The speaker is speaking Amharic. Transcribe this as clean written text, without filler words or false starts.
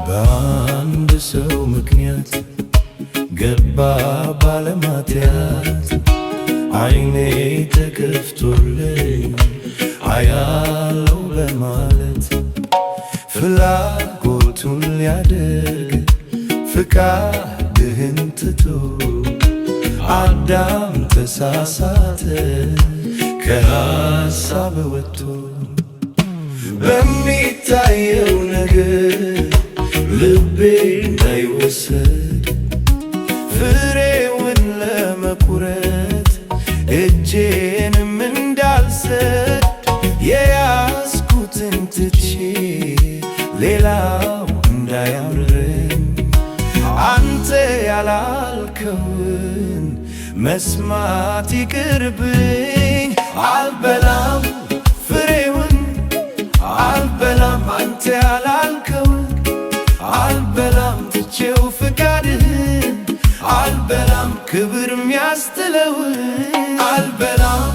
በአንድ ሰው ምክንያት ገባ ባለማትያት ዓይኔ ተከፍቶልኝ አያለው በማለት ፍላጎቱን ሊያደርግ ፍቃድህን ትቶ አዳም ተሳሳተ ከሐሳብ ወጥቶ በሚታየው ነገር ልቤ እንዳይወሰድ ፍሬውን ለመቁረጥ እጄንም እንዳልሰድ የያዝኩትን ትቼ ሌላው እንዳያምረኝ አንተ ያላልከውን መስማት ይቅርብኝ። አልበላም ፍሬውን አልበላም አንተ ያላልከውን አልበላም ትቼው ፍቃድህን አልበላም ክብር ሚያስትለውን አልበላም